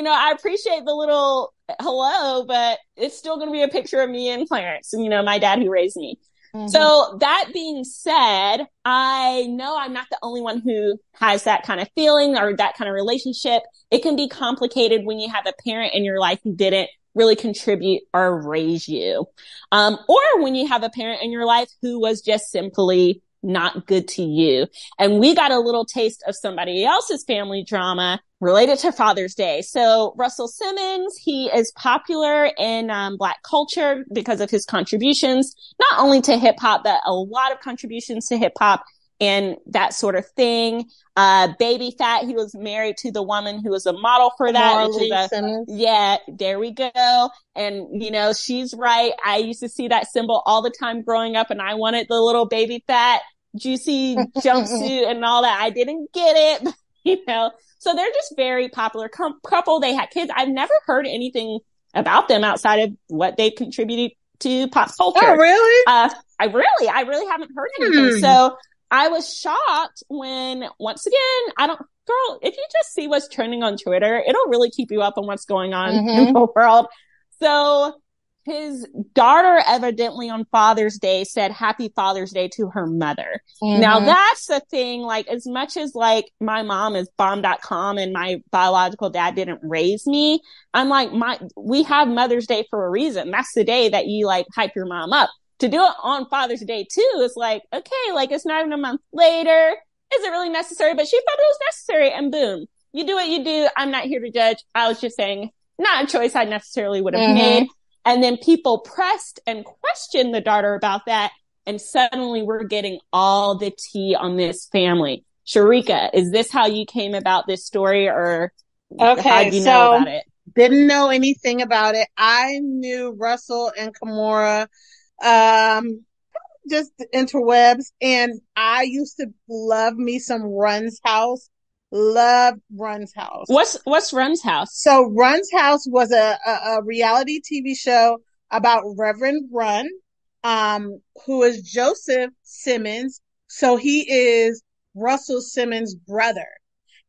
I appreciate the little hello, but it's still going to be a picture of me and Clarence, my dad who raised me. So that being said, I know I'm not the only one who has that kind of feeling or that kind of relationship. It can be complicated when you have a parent in your life who didn't really contribute or raise you. Or when you have a parent in your life who was just simply not good to you. And we got a little taste of somebody else's family drama related to Father's Day. So Russell Simmons, he is popular in Black culture because of his contributions, not only to hip hop, but a lot of contributions to hip hop and that sort of thing. Baby Fat, he was married to the woman who was a model for that. Yeah, there we go. And, she's right. I used to see that symbol all the time growing up and I wanted the little Baby Fat juicy jumpsuit and all that. I didn't get it, So they're just very popular couple. They had kids. I've never heard anything about them outside of what they contributed to pop culture. Oh, really? I really haven't heard anything. So I was shocked when, once again, if you just see what's trending on Twitter, it'll really keep you up on what's going on in the world. So his daughter evidently on Father's Day said Happy Father's Day to her mother. Now that's the thing, like as much as like my mom is bomb.com and my biological dad didn't raise me, I'm like, we have Mother's Day for a reason. That's the day that you like hype your mom up. To do it on Father's Day too is like, okay, like it's not even a month later. Is it really necessary? But she felt it was necessary and boom, you do what you do. I'm not here to judge. I was just saying not a choice I necessarily would have made. And then people pressed and questioned the daughter about that. And suddenly we're getting all the tea on this family. Sharika, is this how you came about this story or how did you know about it? Didn't know anything about it. I knew Russell and Kimora, just interwebs. And I used to love me some Run's House. Loved Run's House. What's Run's House? So Run's House was a reality TV show about Reverend Run, who is Joseph Simmons. So he is Russell Simmons' brother.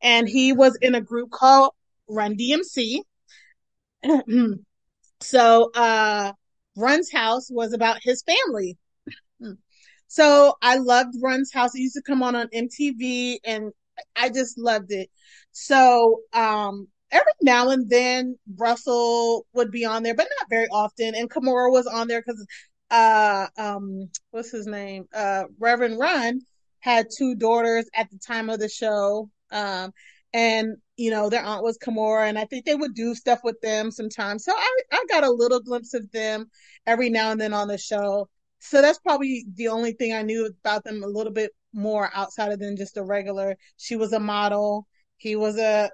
And he was in a group called Run DMC. So, Run's House was about his family. So I loved Run's House. It used to come on MTV and I just loved it. So, every now and then Russell would be on there, but not very often. And Kimora was on there because what's his name? Reverend Run had two daughters at the time of the show. And their aunt was Kimora, and I think they would do stuff with them sometimes. So I got a little glimpse of them every now and then on the show. So that's probably the only thing I knew about them a little bit more outside of than just a regular. She was a model. He was a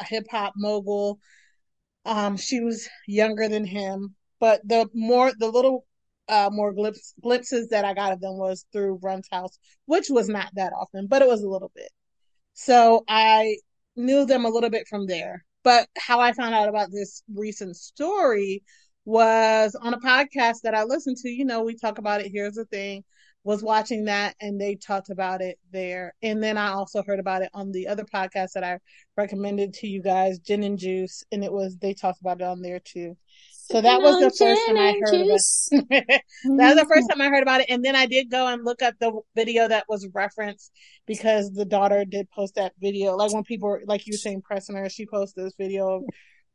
hip hop mogul. She was younger than him, but the little more glimpses that I got of them was through Run's house, which was not that often, but it was a little bit. So I knew them a little bit from there. But how I found out about this recent story was on a podcast that I listened to. We talk about it. Here's the thing. Was watching that and they talked about it there. And then I also heard about it on the other podcast that I recommended to you guys, Gin and Juice. And they talked about it on there too. So that was the first time I heard about it. That was the first time I heard about it. And then I did go and look up the video that was referenced because the daughter did post that video. Like when people, like you were saying, pressing her, she posted this video of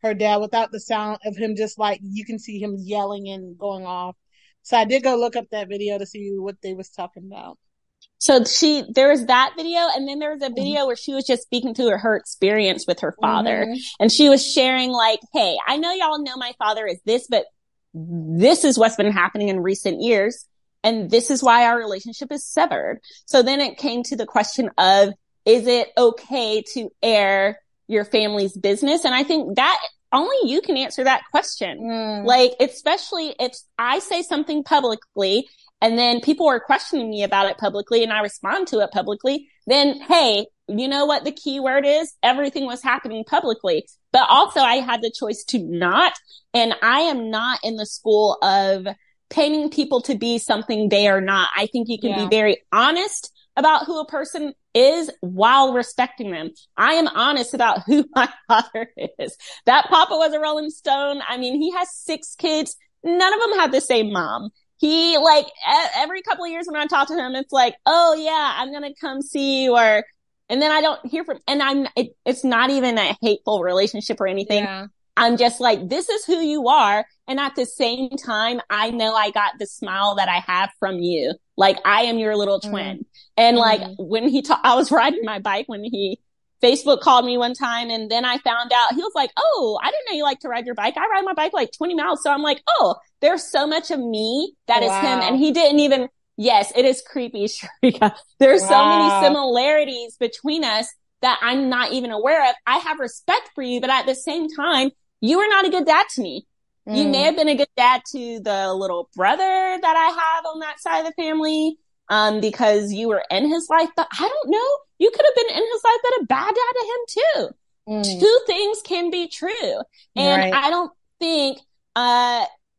her dad without the sound of him, just like you can see him yelling and going off. So I did go look up that video to see what they was talking about. So there was that video, and then there was a video where she was just speaking to her experience with her father. And she was sharing like, hey, I know y'all know my father is this, but this is what's been happening in recent years. And this is why our relationship is severed. So then it came to the question of, is it okay to air your family's business? And I think that only you can answer that question. Like, especially if I say something publicly and then people are questioning me about it publicly and I respond to it publicly, then, hey, you know what the key word is? Everything was happening publicly. But also I had the choice to not. And I am not in the school of painting people to be something they are not. I think you can be very honest about who a person is while respecting them. I am honest about who my father is. That papa was a Rolling Stone. I mean, he has 6 kids. None of them have the same mom. He, like, every couple of years when I talk to him, it's like, oh yeah, I'm going to come see you, and then I don't hear from, and it's not even a hateful relationship or anything. Yeah. I'm just like, this is who you are. And at the same time, I know I got the smile that I have from you. Like, I am your little twin. And like, when I was riding my bike when he Facebook called me one time, and then I found out, he was like, oh, I didn't know you like to ride your bike. I ride my bike like 20 miles. So I'm like, oh, there's so much of me that is him. And he didn't even, yes, it is creepy, Sharika. There's so many similarities between us that I'm not even aware of. I have respect for you, but at the same time, you are not a good dad to me. You may have been a good dad to the little brother that I have on that side of the family, because you were in his life, but I don't know. You could have been in his life, but a bad dad to him too. 2 things can be true. And I don't think,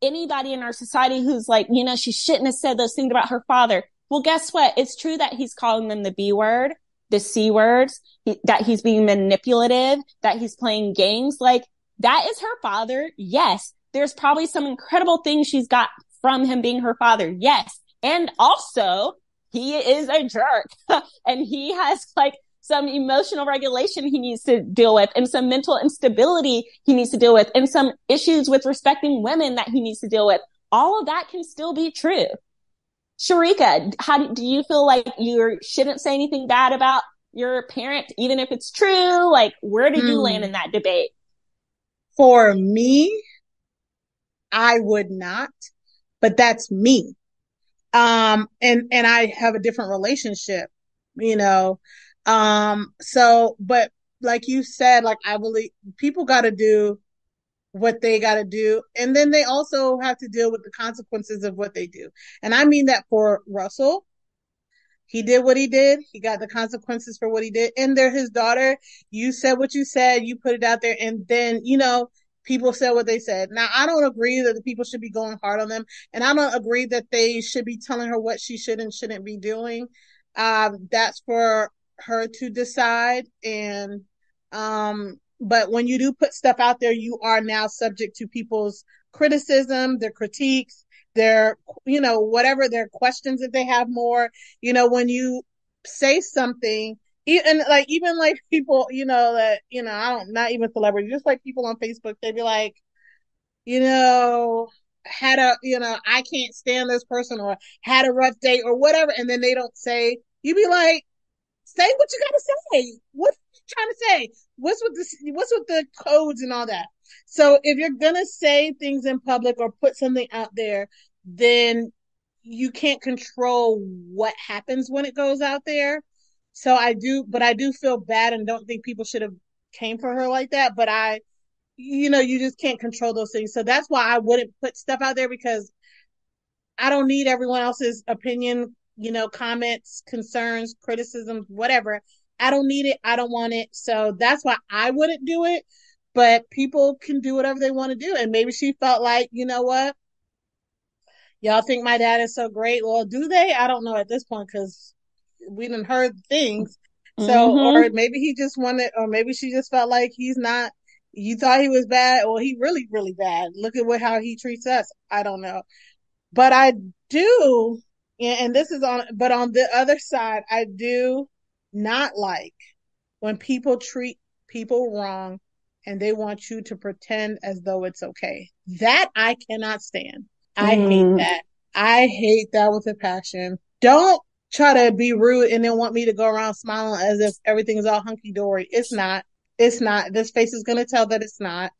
anybody in our society who's like, she shouldn't have said those things about her father. Well, guess what? It's true that he's calling them the B word, the C words, that he's being manipulative, that he's playing games. Like, that is her father. Yes. There's probably some incredible things she's got from him being her father. Yes. And also, he is a jerk and he has like some emotional regulation he needs to deal with, and some mental instability he needs to deal with, and some issues with respecting women that he needs to deal with. All of that can still be true. Sharika, how do you feel like you shouldn't say anything bad about your parent, even if it's true? Like, where do you land in that debate? For me, I would not, but that's me. And I have a different relationship, but like you said, like, I believe people got to do what they got to do. And then they also have to deal with the consequences of what they do. And I mean that for Russell. He did what he did. He got the consequences for what he did. And they're his daughter. You said what you said. You put it out there. And then, people said what they said. Now, I don't agree that the people should be going hard on them. And I don't agree that they should be telling her what she should and shouldn't be doing. That's for her to decide. And, but when you do put stuff out there, you are now subject to people's criticism, their critiques, their, whatever their questions if they have more, when you say something, even like people, that, I don't, not even celebrities, just like people on Facebook, they be like, I can't stand this person or had a rough day or whatever. And then they don't say, you be like, say what you got to say. What are you trying to say? What's with the codes and all that? So if you're going to say things in public or put something out there, then you can't control what happens when it goes out there. So I do feel bad and don't think people should have came for her like that. But you just can't control those things. So that's why I wouldn't put stuff out there, because I don't need everyone else's opinion, comments, concerns, criticisms, whatever. I don't need it. I don't want it. So that's why I wouldn't do it. But people can do whatever they want to do. And maybe she felt like, you know what? Y'all think my dad is so great. Well, do they? I don't know at this point, because we done heard things. So, or maybe he just wanted, or maybe she just felt like he's not, you thought he was bad, or he really, really bad. Look at how he treats us. I don't know. But I do, and this is but on the other side, I do not like when people treat people wrong and they want you to pretend as though it's okay. That I cannot stand. I hate that. I hate that with a passion. Don't try to be rude and then want me to go around smiling as if everything is all hunky-dory. It's not. It's not. This face is going to tell that it's not.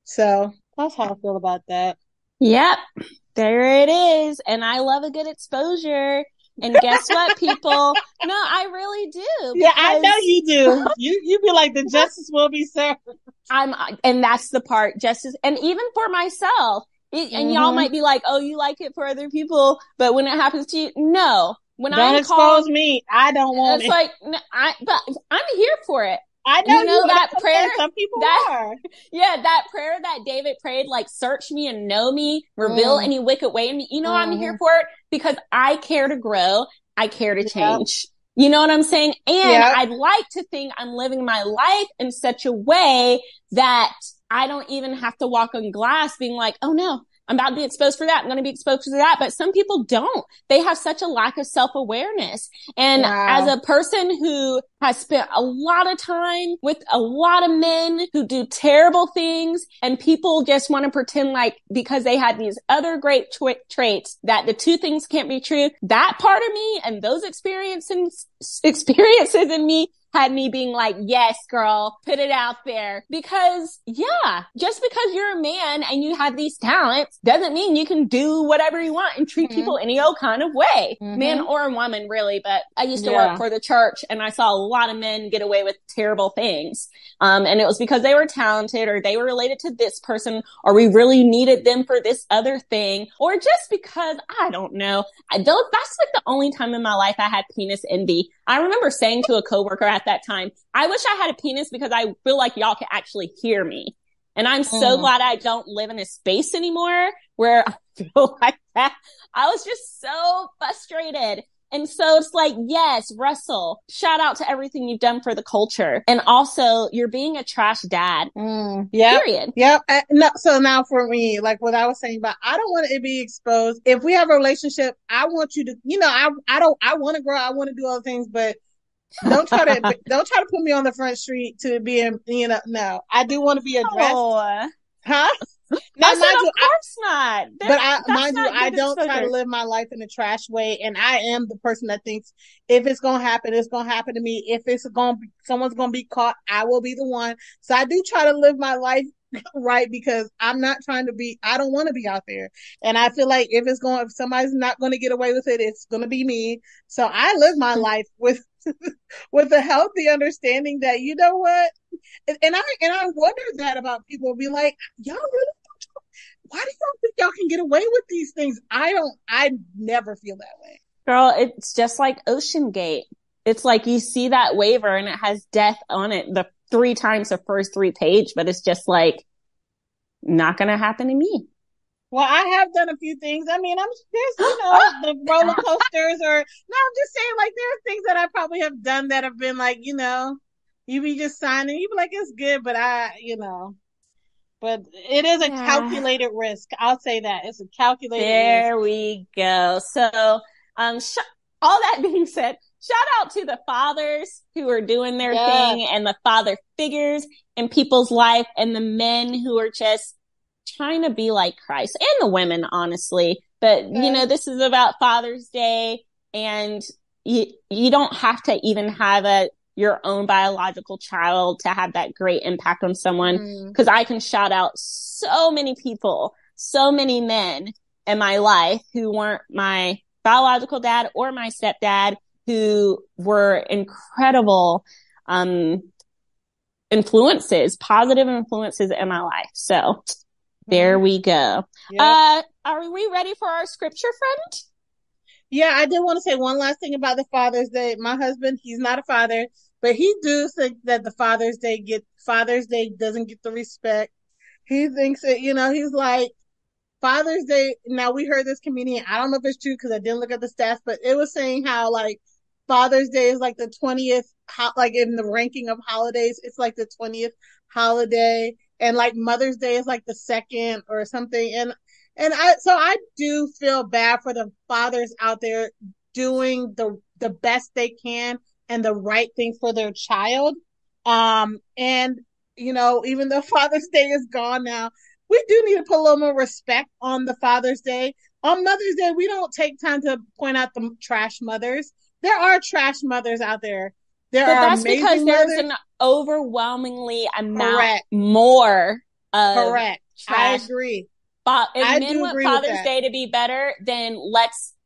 So that's how I feel about that. Yep. There it is. And I love a good exposure. And guess what, people? No, I really do. Yeah, I know you do. You be like, the justice will be served. And that's the part, justice. And even for myself. And y'all might be like, oh, you like it for other people, but when it happens to you, no. When don't expose me. I don't want it. It's like, but I'm here for it. I know, you that prayer. Some people are. Yeah, that prayer that David prayed, like, search me and know me, reveal any wicked way in me. I'm here for it because I care to grow. I care to change. You know what I'm saying? And I'd like to think I'm living my life in such a way that I don't even have to walk on glass being like, oh no, I'm about to be exposed for that. I'm going to be exposed for that. But some people don't. They have such a lack of self-awareness. And as a person who has spent a lot of time with a lot of men who do terrible things, and people just want to pretend like because they had these other great traits that the two things can't be true, that part of me and those experiences in me had me being like, yes, girl, put it out there. Because, just because you're a man and you have these talents doesn't mean you can do whatever you want and treat people any old kind of way. Man or woman, really. But I used to work for the church and I saw a lot of men get away with terrible things. And it was because they were talented or they were related to this person or we really needed them for this other thing. Or just because, I don't know. That's like the only time in my life I had penis envy. I remember saying to a coworker at that time, I wish I had a penis because I feel like y'all can actually hear me. And I'm so glad I don't live in a space anymore where I feel like that. I was just so frustrated. And so it's like, yes, Russell, shout out to everything you've done for the culture. And also, you're being a trash dad. Period. Yep. No, so now for me, like what I was saying about, I don't want it to be exposed. If we have a relationship, I want you to, I want to grow, I want to do other things, but don't try to put me on the front street to be in, no, I do want to be addressed. Oh. Huh? No, of course not. But I don't try to live my life in a trash way. And I am the person that thinks if it's going to happen, it's going to happen to me. If someone's going to be caught, I will be the one. So I do try to live my life right because I'm not trying to be, I don't want to be out there. And I feel like if somebody's not going to get away with it, it's going to be me. So I live my life with a healthy understanding that, you know what? And I wonder that about people be like, y'all really, why do y'all think y'all can get away with these things? I never feel that way. Girl, it's just like Ocean Gate. It's like you see that waiver and it has death on it the 3 times the first 3 pages, but it's just like not gonna happen to me. Well, I have done a few things. I mean, there's the roller coasters I'm just saying, like, there are things that I probably have done that have been like, you be just signing, you be like, it's good, but but it is a calculated risk. I'll say that. It's a calculated risk. There we go. So, all that being said, shout out to the fathers who are doing their thing and the father figures in people's life and the men who are just trying to be like Christ, and the women, honestly. But, you know, this is about Father's Day, and you don't have to even have your own biological child to have that great impact on someone. Because I can shout out so many people, so many men in my life who weren't my biological dad or my stepdad, who were incredible influences, positive influences in my life. So there we go. Yep. Are we ready for our scripture, friend? Yeah, I did want to say one last thing about the Father's Day. My husband, he's not a father, but he do think that the Father's Day doesn't get the respect. He thinks that, you know, he's like, Father's Day. Now, we heard this comedian, I don't know if it's true because I didn't look at the stats, but it was saying how like Father's Day is like the 20th, like in the ranking of holidays, it's like the 20th holiday, and like Mother's Day is like the second or something. And I do feel bad for the fathers out there doing the best they can and the right thing for their child. And you know, even though Father's Day is gone now, we do need to put a little more respect on the Father's Day. On Mother's Day, we don't take time to point out the trash mothers. There are trash mothers out there. But that's because there's an overwhelmingly amount more of trash. I agree. But if men want Father's Day to be better, then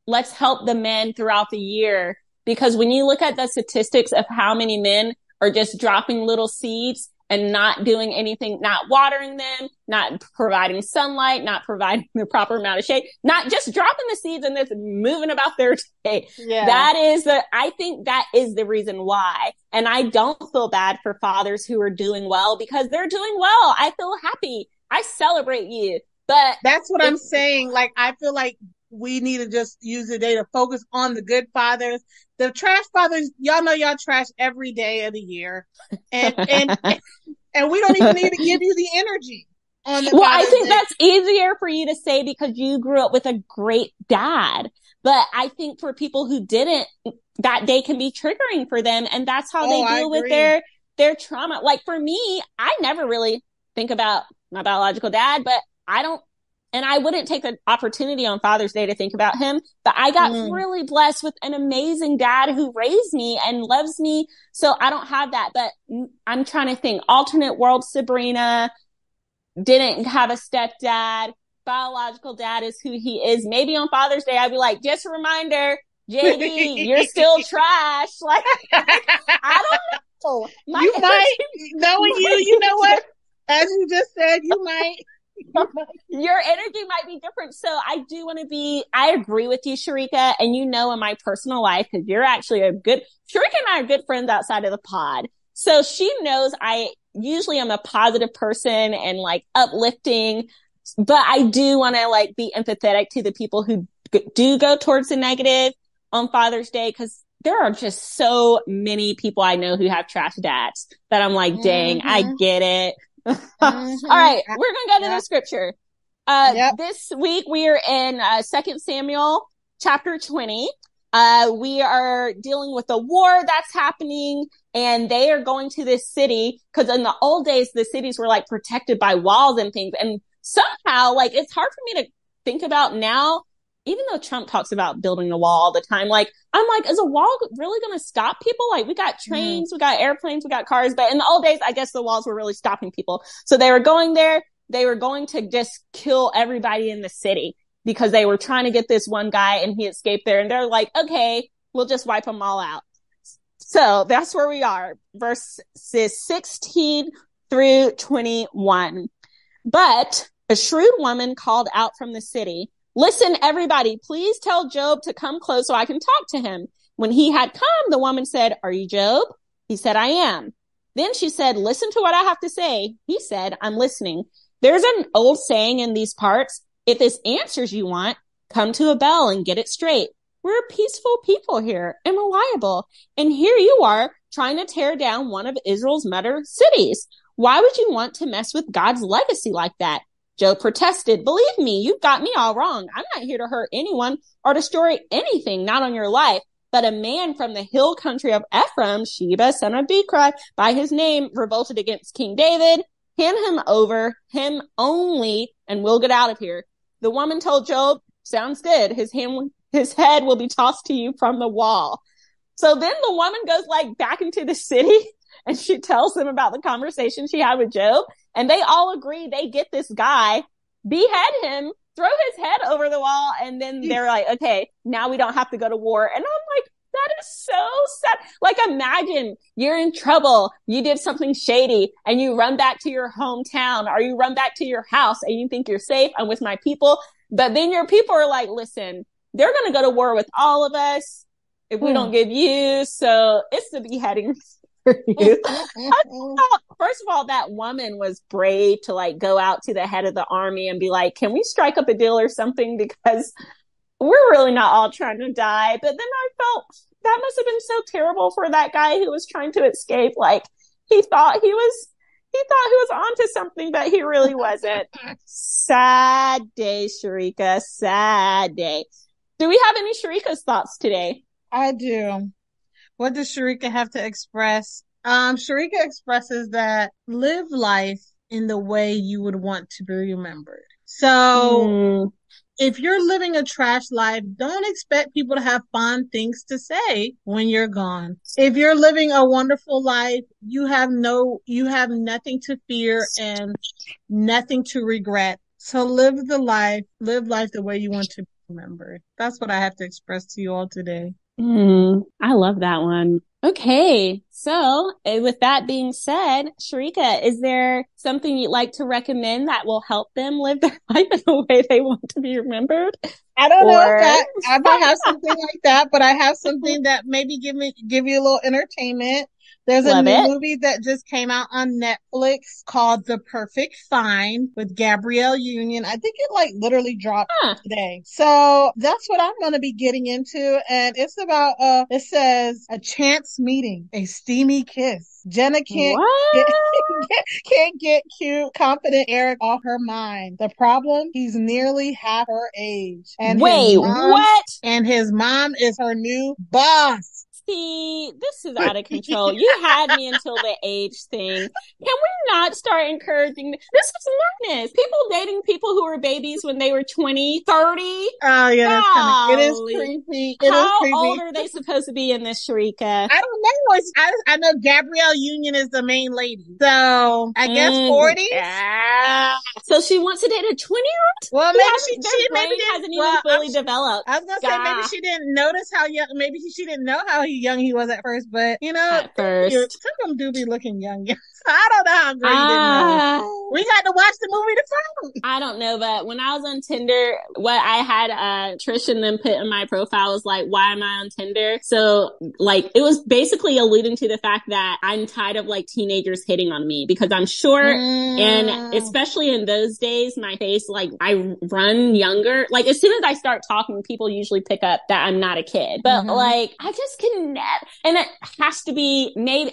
let's help the men throughout the year. Because when you look at the statistics of how many men are just dropping little seeds and not doing anything, not watering them, not providing sunlight, not providing the proper amount of shade, not just dropping the seeds and just moving about their day. Yeah. I think that is the reason why. And I don't feel bad for fathers who are doing well, because they're doing well. I feel happy. I celebrate you. But that's what I'm saying. Like, I feel like we need to just use the day to focus on the good fathers. The trash fathers, y'all know y'all trash every day of the year. And we don't even need to give you the energy on the I think that's easier for you to say because you grew up with a great dad. But I think for people who didn't, that day can be triggering for them. And that's how they deal with their trauma. Like for me, I never really think about my biological dad, but I wouldn't take the opportunity on Father's Day to think about him, but I got really blessed with an amazing dad who raised me and loves me. So I don't have that, but I'm trying to think. Alternate world Sabrina didn't have a stepdad. Biological dad is who he is. Maybe on Father's Day, I'd be like, just a reminder, JD, you're still trash. Like, I don't know. You might, knowing you know what? As you just said, you might. Your energy might be different. So I do want to I agree with you, Sharika. And you know, in my personal life, because you're actually Sharika and I are good friends outside of the pod. So she knows I usually am a positive person and like uplifting, but I do want to like be empathetic to the people who do go towards the negative on Father's Day. Cause there are just so many people I know who have trash dads that I'm like, dang, I get it. All right, we're going to go to the scripture. This week we are in 2 Samuel chapter 20. We are dealing with a war that's happening, and they are going to this city because in the old days, the cities were like protected by walls and things. And somehow, like, it's hard for me to think about now, even though Trump talks about building a wall all the time. Like, I'm like, is a wall really going to stop people? Like, we got trains, we got airplanes, we got cars. But in the old days, I guess the walls were really stopping people. So they were going there. They were going to just kill everybody in the city because they were trying to get this one guy and he escaped there. And they're like, okay, we'll just wipe them all out. So that's where we are. Verses 16 through 21. But a shrewd woman called out from the city, "Listen, everybody, please tell Job to come close so I can talk to him." When he had come, the woman said, "Are you Job?" He said, "I am." Then she said, "Listen to what I have to say." He said, "I'm listening. There's an old saying in these parts, if this answers you want, come to a bell and get it straight. We're peaceful people here and reliable. And here you are trying to tear down one of Israel's mother cities. Why would you want to mess with God's legacy like that?" Job protested, "Believe me, you've got me all wrong. I'm not here to hurt anyone or destroy anything, not on your life. But a man from the hill country of Ephraim, Sheba, son of Bichri, by his name, revolted against King David. hand him over, him only, and we'll get out of here. The woman told Job, sounds good. His head will be tossed to you from the wall. So then the woman goes like back into the city and she tells them about the conversation she had with Job. And they all agree they get this guy, behead him, throw his head over the wall. And then they're like, okay, now we don't have to go to war. And I'm like, that is so sad. Like, imagine you're in trouble. You did something shady and you run back to your hometown or you run back to your house and you think you're safe. I'm with my people. But then your people are like, listen, they're going to go to war with all of us if we don't give you. So it's the beheading for you. First of all, that woman was brave to like go out to the head of the army and be like, can we strike up a deal or something? Because we're really not all trying to die. But then I felt that must have been so terrible for that guy who was trying to escape. Like he thought he was onto something, but he really wasn't. Sad day, Sharika. Sad day. Do we have any Sharika's thoughts today? I do. What does Sharika have to express? Sharika expresses that live life in the way you would want to be remembered. So if you're living a trash life, don't expect people to have fond things to say when you're gone. If you're living a wonderful life, you have nothing to fear and nothing to regret. So live life the way you want to be remembered. That's what I have to express to you all today. I love that one. Okay. So with that being said, Sharika, is there something you'd like to recommend that will help them live their life in the way they want to be remembered? I don't know that I might have something like that, but I have something that maybe give you a little entertainment. There's a new movie that just came out on Netflix called The Perfect Find with Gabrielle Union. I think it like literally dropped today. So that's what I'm going to be getting into. And it's about, it says a chance meeting, a steamy kiss. Jenna can't get cute, confident Eric off her mind. The problem, he's nearly half her age. And And his mom is her new boss. See, this is out of control. You had me until the age thing. Can we not start encouraging this? This is madness. People dating people who were babies when they were 20, 30. Oh, yeah, it is creepy. How old are they supposed to be in this, Sharika? I don't know. I know Gabrielle Union is the main lady. So, I guess 40. Yeah. So she wants to date a 20-year-old? Well, maybe she maybe hasn't even fully developed. I was going to say, maybe she didn't notice how young, maybe she didn't know how young he was at first, but some of them do be looking young. I don't know how great he didn't know. We got to watch the movie to find. I don't know, but when I was on Tinder, what I had Trish and them put in my profile was like, why am I on Tinder? So like it was basically alluding to the fact that I'm tired of like teenagers hitting on me because I'm short and especially in those days, my face, like I run younger. Like as soon as I start talking, people usually pick up that I'm not a kid, but like I just can never, and it has to be maybe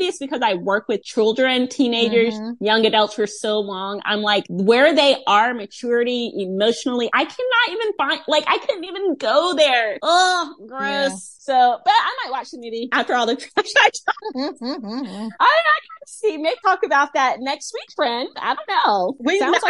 it's because I work with children, teenagers, young adults for so long. I'm like, where they are, maturity, emotionally, I cannot even find, like, I couldn't even go there. Oh, gross. Yeah. So, but I might watch the movie after all the trash I talk. I can see. Maybe talk about that next week, friend. I don't know. We can talk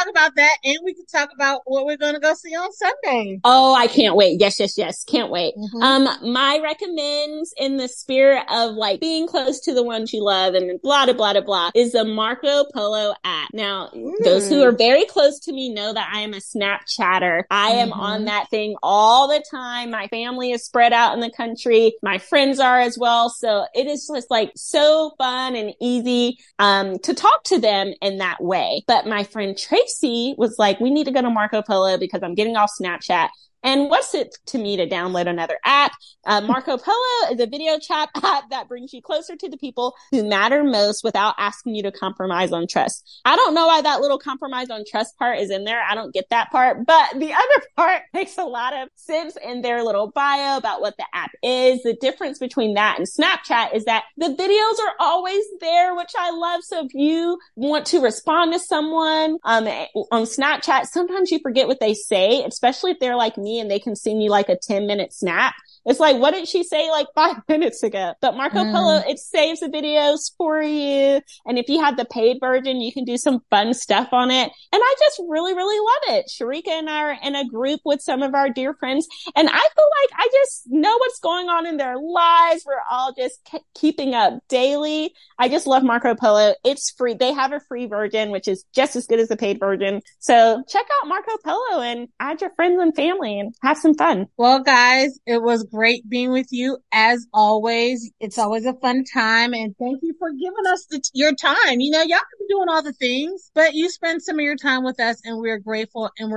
about that, and we can talk about what we're going to go see on Sunday. Oh, I can't wait. Yes. Can't wait. My recommends in the spirit of like being close to the ones you love and blah, blah, blah, blah, is the Marco Polo app. Now, those who are very close to me know that I am a Snapchatter. I am on that thing all the time. My family is spread out in the country. My friends are as well. So it is just like so fun and easy to talk to them in that way. But my friend Tracy was like, we need to go to Marco Polo because I'm getting off Snapchat. And what's it to me to download another app? Marco Polo is a video chat app that brings you closer to the people who matter most without asking you to compromise on trust. I don't know why that little compromise on trust part is in there. I don't get that part, but the other part makes a lot of sense in their little bio about what the app is. The difference between that and Snapchat is that the videos are always there, which I love. So if you want to respond to someone on Snapchat, sometimes you forget what they say, especially if they're like me and they can send you like a 10-minute snap. It's like, what did she say like 5 minutes ago? But Marco Polo, it saves the videos for you. And if you have the paid version, you can do some fun stuff on it. And I just really, really love it. Sharika and I are in a group with some of our dear friends. And I feel like I just know what's going on in their lives. We're all just keeping up daily. I just love Marco Polo. It's free. They have a free version, which is just as good as the paid version. So check out Marco Polo and add your friends and family and have some fun. Well, guys, it was great being with you as always. It's always a fun time. And thank you for giving us your time. You know, y'all could be doing all the things, but you spend some of your time with us and we're grateful and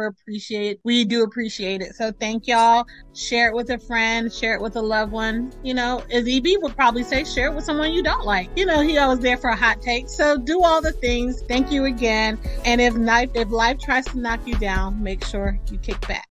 we do appreciate it. So thank y'all. Share it with a friend, share it with a loved one. You know, as EB would probably say, share it with someone you don't like. You know, he always there for a hot take. So do all the things. Thank you again. And if life tries to knock you down, make sure you kick back.